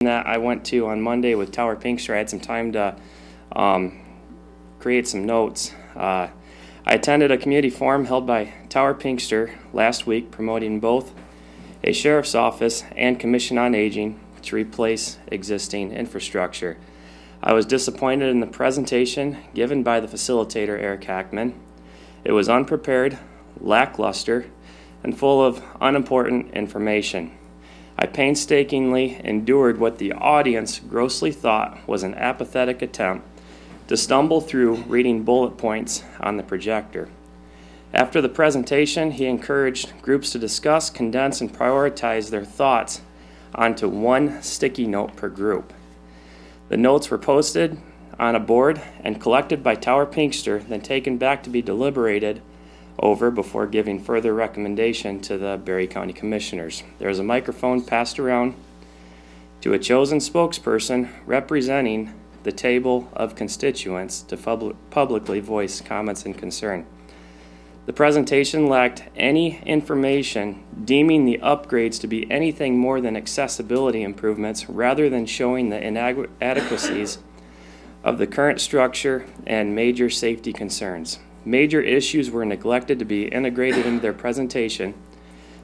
that I went to on Monday with Tower Pinkster. I had some time to create some notes. I attended a community forum held by Tower Pinkster last week promoting both a sheriff's office and commission on aging to replace existing infrastructure. I was disappointed in the presentation given by the facilitator, Eric Hackman. It was unprepared, lackluster, and full of unimportant information. I painstakingly endured what the audience grossly thought was an apathetic attempt to stumble through reading bullet points on the projector. After the presentation, he encouraged groups to discuss, condense, and prioritize their thoughts onto one sticky note per group. The notes were posted on a board and collected by Tower Pinkster, then taken back to be deliberated over before giving further recommendation to the Berry County Commissioners. There was a microphone passed around to a chosen spokesperson representing the table of constituents to publicly voice comments and concern. The presentation lacked any information deeming the upgrades to be anything more than accessibility improvements rather than showing the inadequacies of the current structure and major safety concerns. Major issues were neglected to be integrated into their presentation,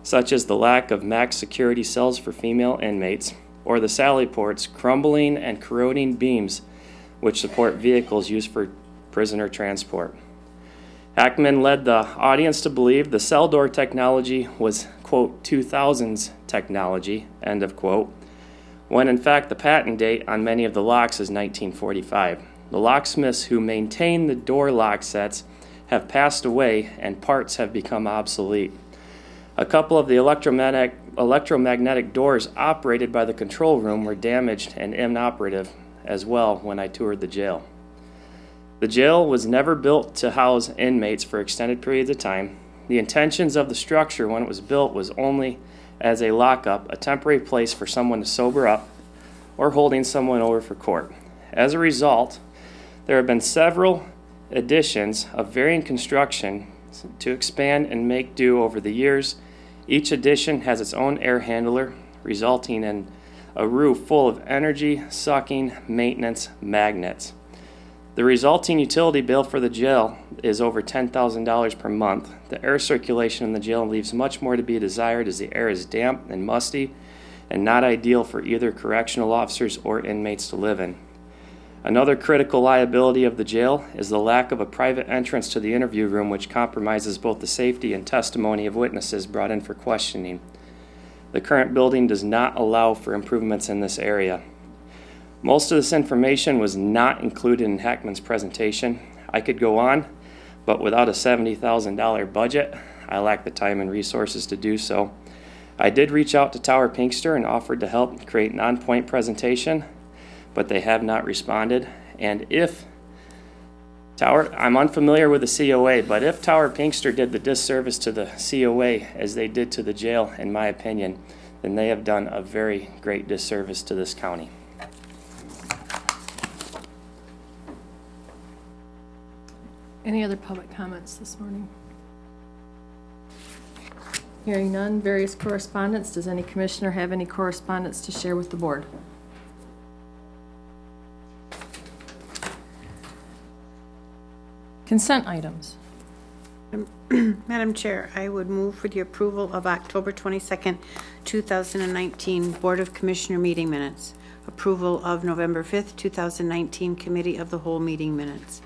such as the lack of max security cells for female inmates, or the Sally Port's crumbling and corroding beams which support vehicles used for prisoner transport. Hackman led the audience to believe the cell door technology was, quote, 2000s technology, end of quote, when in fact the patent date on many of the locks is 1945. The locksmiths who maintain the door lock sets have passed away and parts have become obsolete. A couple of the electromagnetic doors operated by the control room were damaged and inoperative as well when I toured the jail. The jail was never built to house inmates for extended periods of time. The intentions of the structure when it was built was only as a lockup, a temporary place for someone to sober up or holding someone over for court. As a result, there have been several additions of varying construction to expand and make do over the years. Each addition has its own air handler, resulting in a roof full of energy-sucking maintenance magnets. The resulting utility bill for the jail is over $10,000 per month. The air circulation in the jail leaves much more to be desired as the air is damp and musty and not ideal for either correctional officers or inmates to live in. Another critical liability of the jail is the lack of a private entrance to the interview room, which compromises both the safety and testimony of witnesses brought in for questioning. The current building does not allow for improvements in this area. Most of this information was not included in Hackman's presentation. I could go on, but without a $70,000 budget, I lack the time and resources to do so. I did reach out to Tower Pinkster and offered to help create an on-point presentation, but they have not responded. And if Tower, I'm unfamiliar with the COA, but if Tower Pinkster did the disservice to the COA as they did to the jail, in my opinion, then they have done a very great disservice to this county. Any other public comments this morning? Hearing none, various correspondence. Does any commissioner have any correspondence to share with the board? Consent items. Madam Chair, I would move for the approval of October 22nd, 2019 Board of Commissioner meeting minutes. Approval of November 5th, 2019 Committee of the Whole meeting minutes.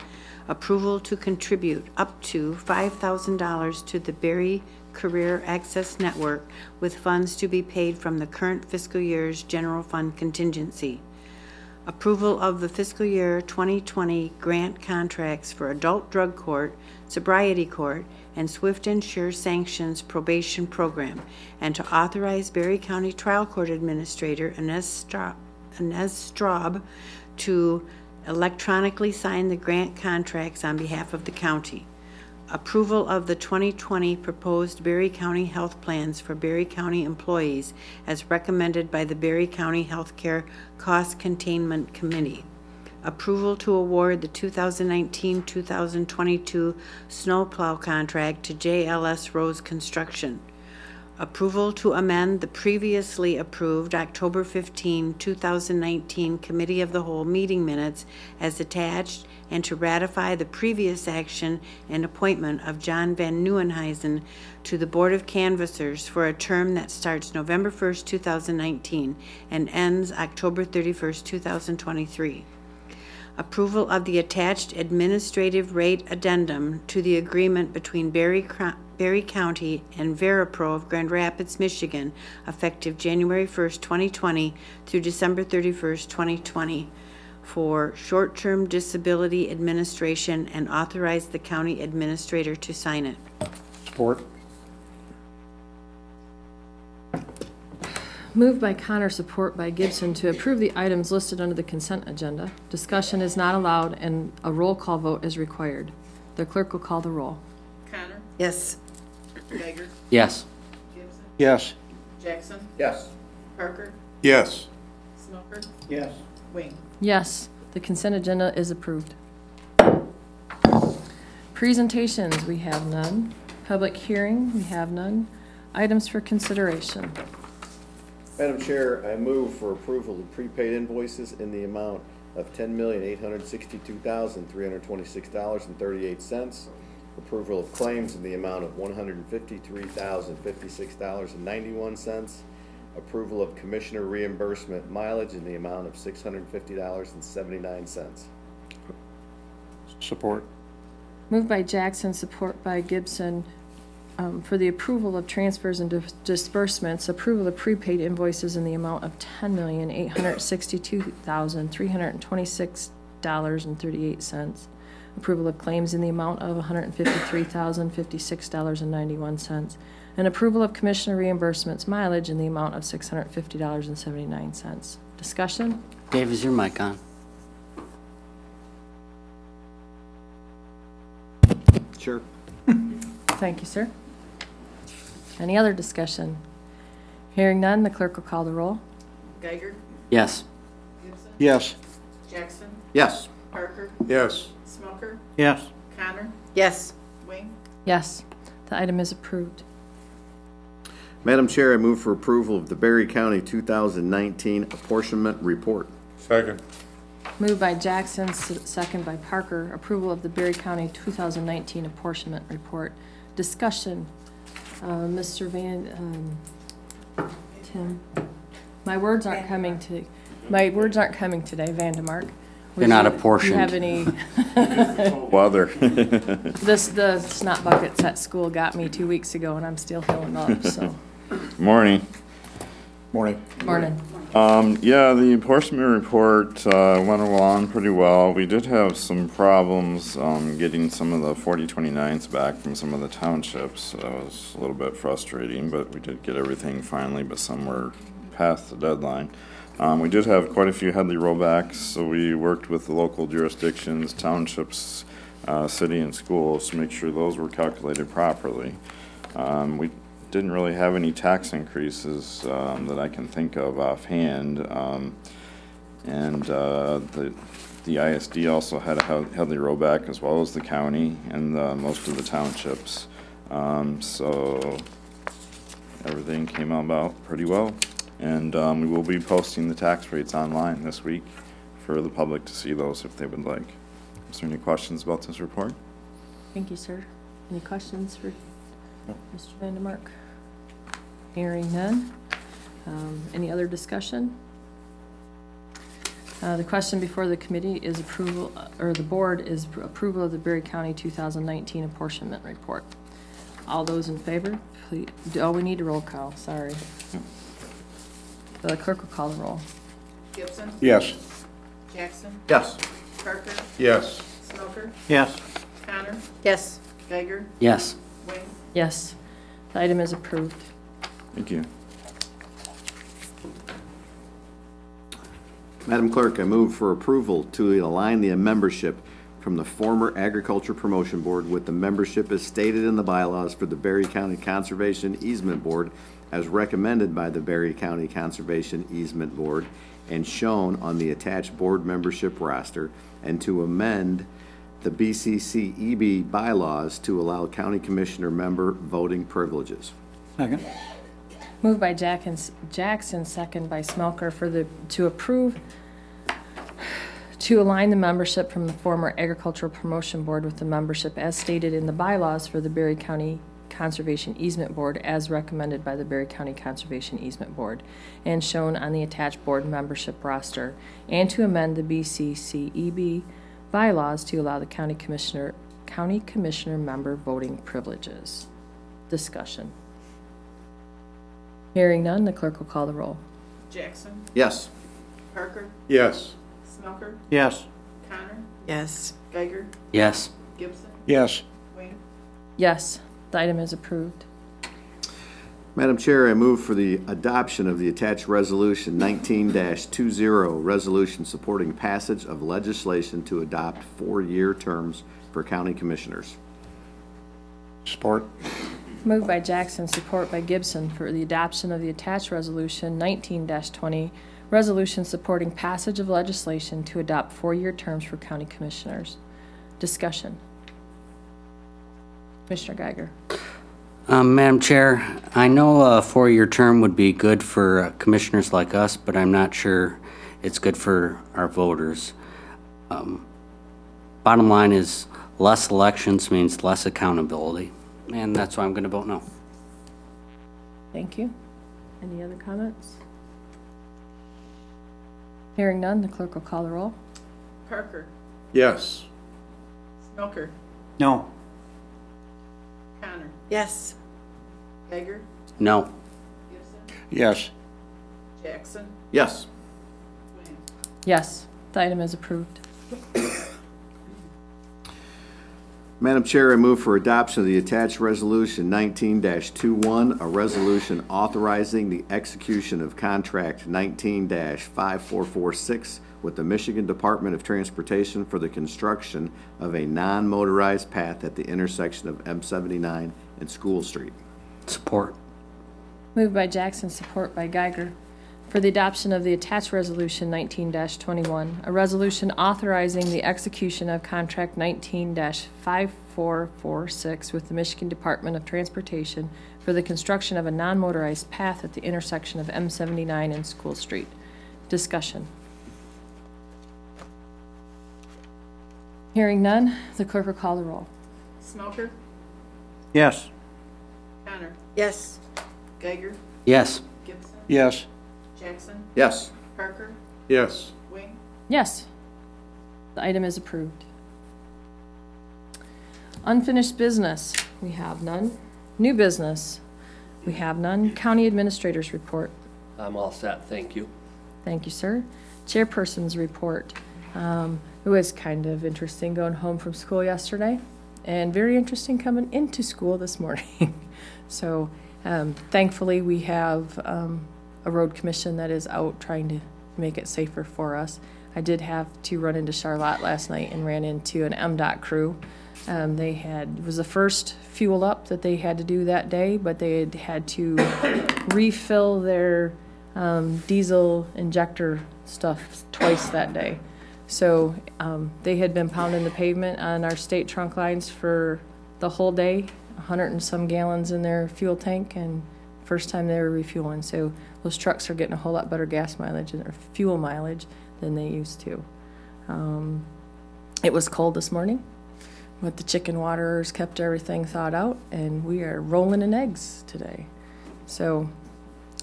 Approval to contribute up to $5,000 to the Berry Career Access Network with funds to be paid from the current fiscal year's general fund contingency. Approval of the fiscal year 2020 grant contracts for Adult Drug Court, Sobriety Court, and Swift and Sure Sanctions Probation Program, and to authorize Berry County Trial Court Administrator Inez Straub to electronically sign the grant contracts on behalf of the county. Approval of the 2020 proposed Berry County health plans for Berry County employees as recommended by the Berry County Healthcare Cost Containment Committee. Approval to award the 2019-2022 snowplow contract to JLS Rose Construction. approval to amend the previously approved October 15, 2019 Committee of the Whole meeting minutes as attached, and to ratify the previous action and appointment of John Van Nieuwenhuizen to the Board of Canvassers for a term that starts November 1st, 2019 and ends October 31st, 2023. Approval of the attached administrative rate addendum to the agreement between Berry County and Veripro of Grand Rapids, Michigan, effective January 1st, 2020 through December 31st, 2020, for short-term disability administration, and authorize the county administrator to sign it. Support. Moved by Connor, support by Gibson, to approve the items listed under the consent agenda. Discussion is not allowed and a roll call vote is required. The clerk will call the roll. Connor, Yes. Geiger, Yes. Gibson, Yes. Jackson, Yes. Parker, Yes. Smoker, Yes. Wing. Yes, the consent agenda is approved. Presentations, we have none. Public hearing, we have none. Items for consideration. Madam Chair, I move for approval of prepaid invoices in the amount of $10,862,326.38. Approval of claims in the amount of $153,056.91. Approval of commissioner reimbursement mileage in the amount of $650.79. Support. Moved by Jackson, support by Gibson, for the approval of transfers and disbursements. Approval of prepaid invoices in the amount of $10,862,326.38. Approval of claims in the amount of $153,056.91. And approval of commissioner reimbursements mileage in the amount of $650.79. Discussion? Dave, is your mic on? Sure. Thank you, sir. Any other discussion? Hearing none, the clerk will call the roll. Geiger, Yes. Gibson, Yes. Jackson, Yes. Parker, Yes. Smoker, Yes. Connor, Yes. Wing. Yes, the item is approved. Madam Chair, I move for approval of the Berry County 2019 apportionment report. Second. Moved by Jackson, second by Parker. Approval of the Berry County 2019 apportionment report. Discussion. Mr. Tim, my words aren't coming today, Vandemark. They're not apportioned. Do you have any? Weather. The snot buckets at school got me 2 weeks ago, and I'm still healing up, so. Morning. Morning. Morning. Yeah, the apportionment report went along pretty well. We did have some problems getting some of the 4029s back from some of the townships. That was a little bit frustrating, but we did get everything finally, but some were past the deadline. We did have quite a few Headley rollbacks, so we worked with the local jurisdictions, townships, city and schools to make sure those were calculated properly. We didn't really have any tax increases that I can think of offhand, and the ISD also had a Headley rollback as well as the county and most of the townships. So everything came about pretty well, and we will be posting the tax rates online this week for the public to see those if they would like. Is there any questions about this report? Thank you, sir. Any questions for Mr. Vandemark? Hearing none. Any other discussion? The question before the committee is approval, or the board is approval of the Berry County 2019 apportionment report. All those in favor, please. Oh, we need a roll call, sorry. The clerk will call the roll. Gibson, Yes. Jackson, Yes. Parker, Yes. Smoker, Yes. Connor, Yes. Geiger, Yes. Wing. Yes, the item is approved. Thank you. Madam Clerk, I move for approval to align the membership from the former Agriculture Promotion Board with the membership as stated in the bylaws for the Berry County Conservation Easement Board as recommended by the Berry County Conservation Easement Board and shown on the attached board membership roster, and to amend the BCCEB bylaws to allow county commissioner member voting privileges. Second. Moved by Jackson, second by Smelker to align the membership from the former Agricultural Promotion Board with the membership as stated in the bylaws for the Berry County Conservation Easement Board as recommended by the Berry County Conservation Easement Board and shown on the attached board membership roster, and to amend the BCCEB bylaws to allow the county commissioner member voting privileges. Discussion. Hearing none, the clerk will call the roll. Jackson, Yes. Parker, Yes. Smelker, Yes. Connor, Yes. Geiger, Yes. Gibson, Yes. Wayne. Yes, the item is approved. Madam Chair, I move for the adoption of the attached resolution 19-20, resolution supporting passage of legislation to adopt 4-year terms for county commissioners. Support. Moved by Jackson, support by Gibson for the adoption of the attached resolution 19-20, resolution supporting passage of legislation to adopt 4-year terms for county commissioners. Discussion. Commissioner Geiger. Madam Chair, I know a 4-year term would be good for commissioners like us, but I'm not sure it's good for our voters. Bottom line is less elections means less accountability, and that's why I'm going to vote no. Thank you. Any other comments? Hearing none, the clerk will call the roll. Parker, Yes. Smelker, No. Connor, Yes. Geiger, No. Gibson, Yes. Jackson, Yes. Wayne. Yes, the item is approved. Madam Chair, I move for adoption of the attached resolution 19-21, a resolution authorizing the execution of contract 19-5446 with the Michigan Department of Transportation for the construction of a non-motorized path at the intersection of M79 and School Street. Support. Moved by Jackson, support by Geiger, for the adoption of the attached resolution 19-21, a resolution authorizing the execution of contract 19-5446 with the Michigan Department of Transportation for the construction of a non-motorized path at the intersection of M79 and School Street. Discussion. Hearing none, the clerk will call the roll. Smelker, Yes. Connor, Yes. Geiger, Yes. Gibson, Yes. Jackson, Yes. Parker, Yes. Wayne. Yes. The item is approved. Unfinished business, we have none. New business, we have none. County Administrator's Report. I'm all set, thank you. Thank you, sir. Chairperson's Report. It was kind of interesting going home from school yesterday, and very interesting coming into school this morning. So thankfully, we have a road commission that is out trying to make it safer for us. I did have to run into Charlotte last night and ran into an MDOT crew. It was the first fuel up that they had to do that day, but they had to refill their diesel injector stuff twice that day. So they had been pounding the pavement on our state trunk lines for the whole day, 100 and some gallons in their fuel tank, and first time they were refueling. So those trucks are getting a whole lot better gas mileage or fuel mileage than they used to. It was cold this morning, but the chicken waterers kept everything thawed out, and we are rolling in eggs today. So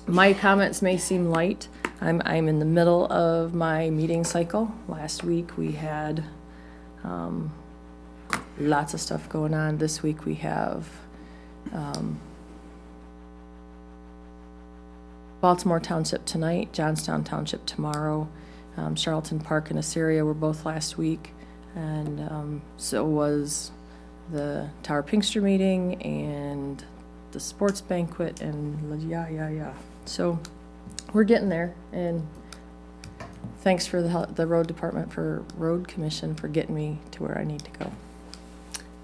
my comments may seem light. I'm in the middle of my meeting cycle. Last week we had lots of stuff going on. This week we have Baltimore Township tonight, Johnstown Township tomorrow, Charlton Park and Assyria were both last week, and so was the Tower Pinkster meeting and the sports banquet and yeah. So we're getting there, and thanks for the road department, for road commission, for getting me to where I need to go.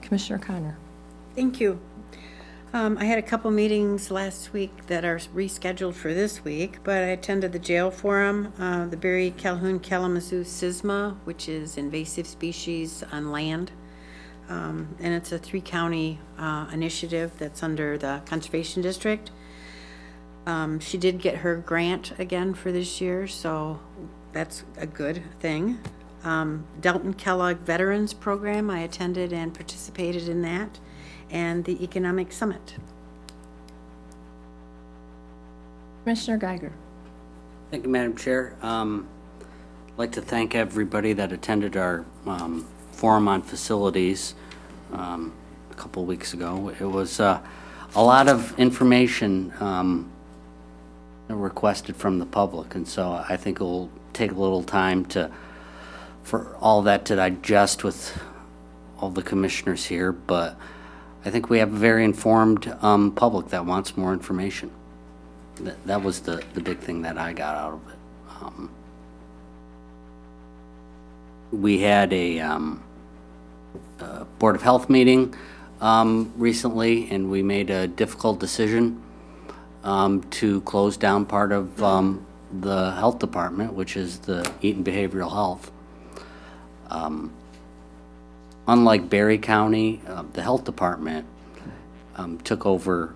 Commissioner Connor. Thank you. I had a couple meetings last week that are rescheduled for this week, but I attended the jail forum, the Berry Calhoun Kalamazoo SISMA, which is invasive species on land. And it's a 3-county initiative that's under the Conservation District. She did get her grant again for this year, so that's a good thing. Dalton Kellogg Veterans Program, I attended and participated in that, and the Economic Summit. Commissioner Geiger. Thank you, Madam Chair. I'd like to thank everybody that attended our forum on facilities a couple of weeks ago. It was a lot of information requested from the public, and so I think it will take a little time for all that to digest with all the commissioners here, but I think we have a very informed public that wants more information. That was the big thing that I got out of it. We had a Board of Health meeting recently, and we made a difficult decision to close down part of the health department, which is the Eaton Behavioral Health. Unlike Berry County, the health department took over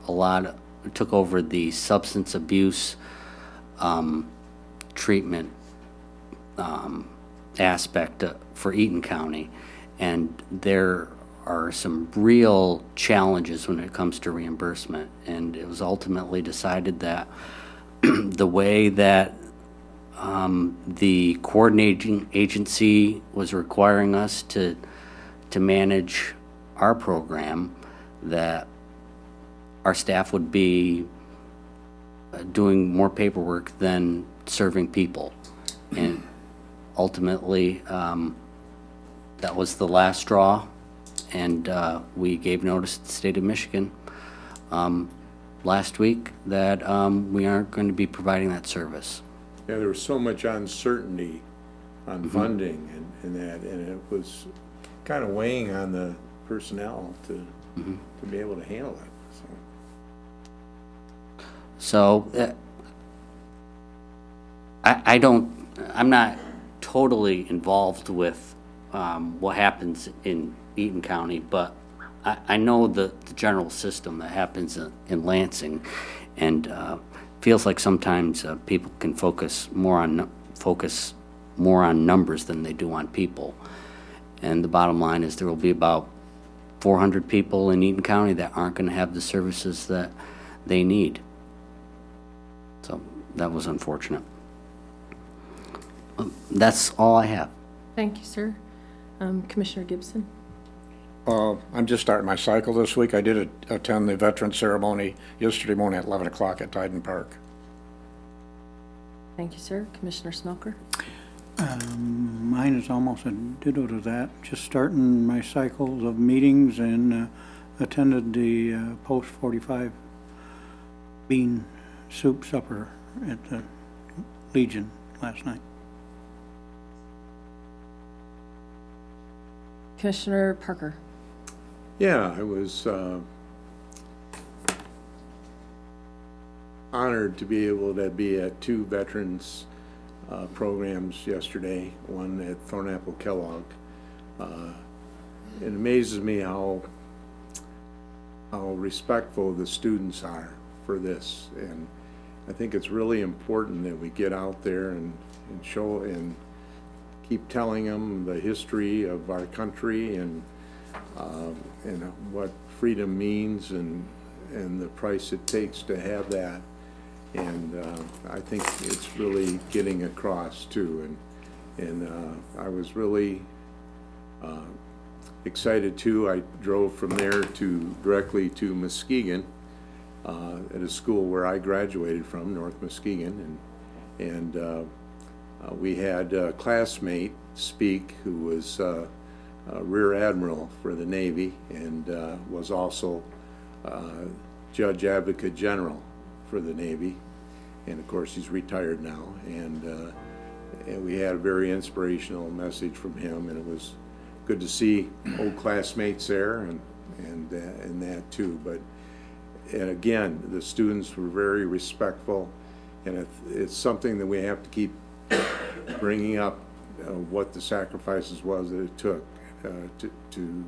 the substance abuse treatment aspect for Eaton County, and there are some real challenges when it comes to reimbursement, and it was ultimately decided that the way that the coordinating agency was requiring us to manage our program, that our staff would be doing more paperwork than serving people. And ultimately, that was the last straw, and we gave notice to the state of Michigan last week that we aren't going to be providing that service. Yeah, there was so much uncertainty on funding and that, and it was kind of weighing on the personnel to be able to handle it. So I'm not totally involved with what happens in Eaton County, but I know the general system that happens in Lansing, and feels like sometimes people can focus more on numbers than they do on people. And the bottom line is there will be about 400 people in Eaton County that aren't going to have the services that they need. So that was unfortunate. That's all I have. Thank you, sir. Commissioner Gibson. I'm just starting my cycle this week. I did attend the veteran ceremony yesterday morning at 11 o'clock at Tyden Park. Thank you, sir. Commissioner Smelker. Mine is almost a ditto to that. Just starting my cycles of meetings, and attended the post-45 bean soup supper at the Legion last night. Commissioner Parker. Yeah, I was honored to be able to be at two veterans programs yesterday, one at Thornapple Kellogg. It amazes me how respectful the students are for this, and I think it's really important that we get out there and show and keep telling them the history of our country and what freedom means and the price it takes to have that. And I think it's really getting across too. And I was really excited too. I drove from there directly to Muskegon at a school where I graduated from, North Muskegon, and we had a classmate speak who was a Rear Admiral for the Navy and was also Judge Advocate General for the Navy, and of course he's retired now, and we had a very inspirational message from him, and it was good to see old classmates there and that too. And again, the students were very respectful, and it's something that we have to keep bringing up, what the sacrifices was that it took to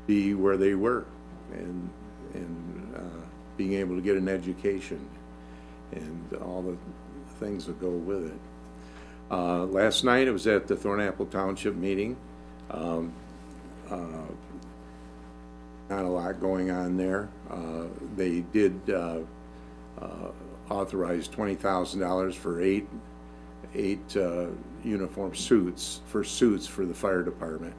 be where they were and being able to get an education. and all the things that go with it. Last night, I was at the Thornapple Township meeting. Not a lot going on there. They did authorize $20,000 for eight uniform suits for the fire department.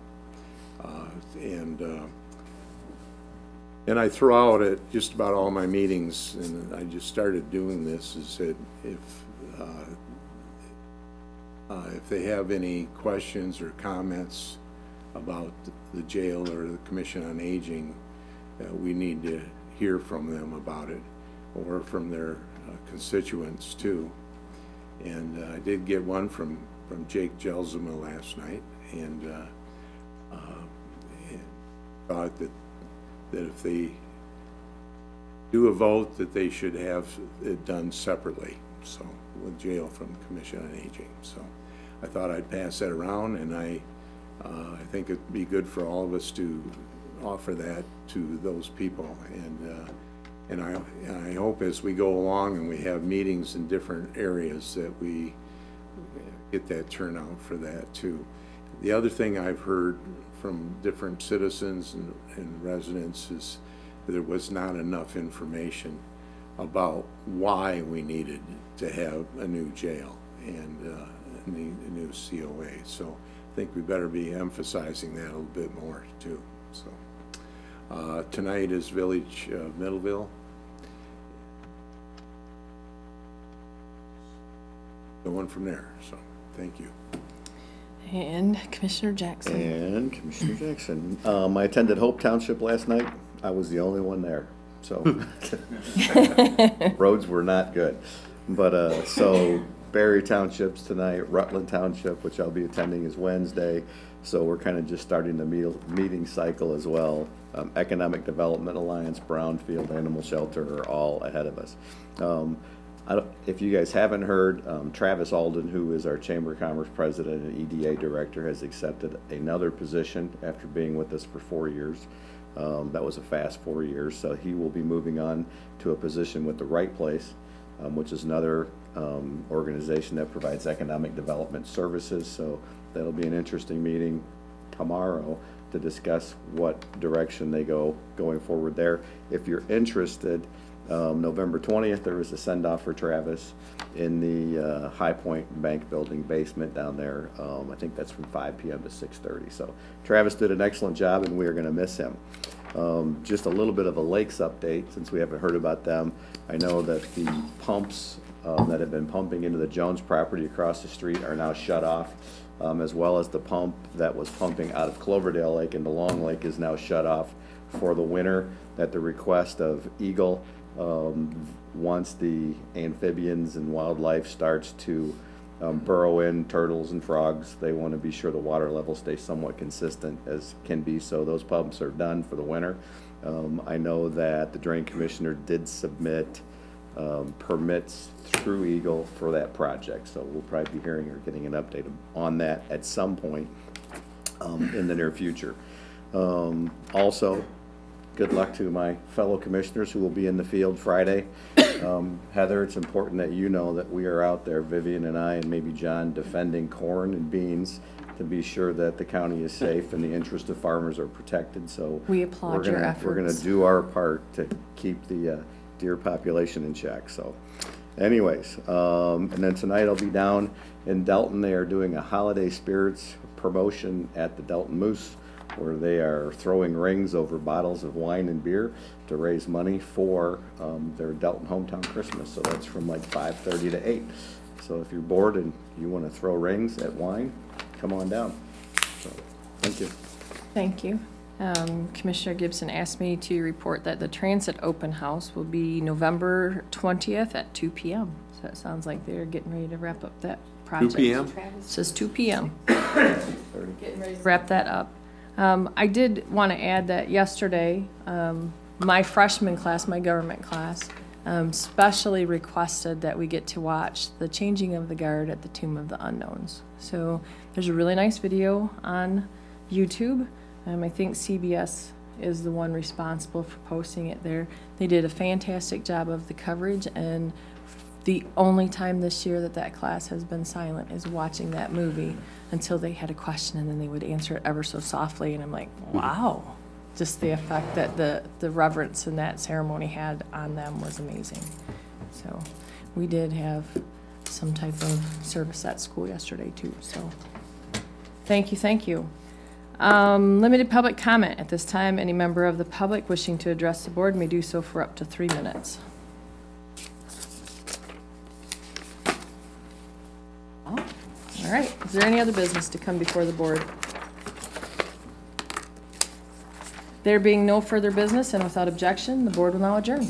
And I throw out at just about all my meetings, and I just started doing this, is that if they have any questions or comments about the jail or the Commission on Aging, we need to hear from them about it, or from their constituents too. And I did get one from Jake Jelsema last night, and thought that if they do a vote, that they should have it done separately, so with jail from the Commission on Aging. So I thought I'd pass that around, and I think it'd be good for all of us to offer that to those people. And I hope as we go along and we have meetings in different areas that we get that turnout for that too. The other thing I've heard from different citizens and residents is that there was not enough information about why we needed to have a new jail and a new COA. So I think we better be emphasizing that a little bit more too. So tonight is Village Middleville. Going from there, so thank you. And Commissioner Jackson. And Commissioner Jackson. I attended Hope Township last night. I was the only one there, so roads were not good. But so Berry Township's tonight, Rutland Township, which I'll be attending, is Wednesday. So we're kind of just starting the meeting cycle as well. Economic Development Alliance, Brownfield, Animal Shelter are all ahead of us. If you guys haven't heard, Travis Alden, who is our Chamber of Commerce President and EDA Director, has accepted another position after being with us for 4 years. That was a fast 4 years, so he will be moving on to a position with the Right Place, which is another organization that provides economic development services. So that'll be an interesting meeting tomorrow to discuss what direction they go going forward there. If you're interested, November 20th, there was a send-off for Travis in the High Point Bank Building basement down there. I think that's from 5 p.m. to 6:30. So Travis did an excellent job, and we are going to miss him. Just a little bit of a Lakes update, since we haven't heard about them. I know that the pumps that have been pumping into the Jones property across the street are now shut off, as well as the pump that was pumping out of Cloverdale Lake into Long Lake is now shut off for the winter at the request of Eagle. Once the amphibians and wildlife starts to burrow in, turtles and frogs, they want to be sure the water level stays somewhat consistent as can be, so those pumps are done for the winter. I know that the Drain Commissioner did submit permits through Eagle for that project, so we'll probably be hearing or getting an update on that at some point in the near future. Also, good luck to my fellow commissioners who will be in the field Friday. Heather, it's important that you know that we are out there, Vivian and I and maybe John, defending corn and beans to be sure that the county is safe and the interest of farmers are protected. So We applaud your efforts. We're going to do our part to keep the deer population in check. So anyways, and then tonight I'll be down in Delton. They are doing a holiday spirits promotion at the Delton Moose, where they are throwing rings over bottles of wine and beer to raise money for their Delton Hometown Christmas. So that's from like 5:30 to 8. So if you're bored and you want to throw rings at wine, come on down. So, thank you. Thank you. Commissioner Gibson asked me to report that the Transit Open House will be November 20th at 2 p.m. So it sounds like they're getting ready to wrap up that project. 2 p.m.? It says 2 p.m. Getting ready to wrap that up. I did want to add that yesterday, my freshman class, my government class, specially requested that we get to watch the changing of the guard at the Tomb of the Unknowns. So there's a really nice video on YouTube. I think CBS is the one responsible for posting it there. They did a fantastic job of the coverage, and the only time this year that class has been silent is watching that movie until they had a question, and then they would answer it ever so softly, and I'm like, wow. Just the effect that the reverence in that ceremony had on them was amazing. So we did have some type of service at school yesterday too, so thank you, thank you. Limited public comment. At this time, any member of the public wishing to address the board may do so for up to 3 minutes. All right, is there any other business to come before the board? There being no further business and without objection, the board will now adjourn.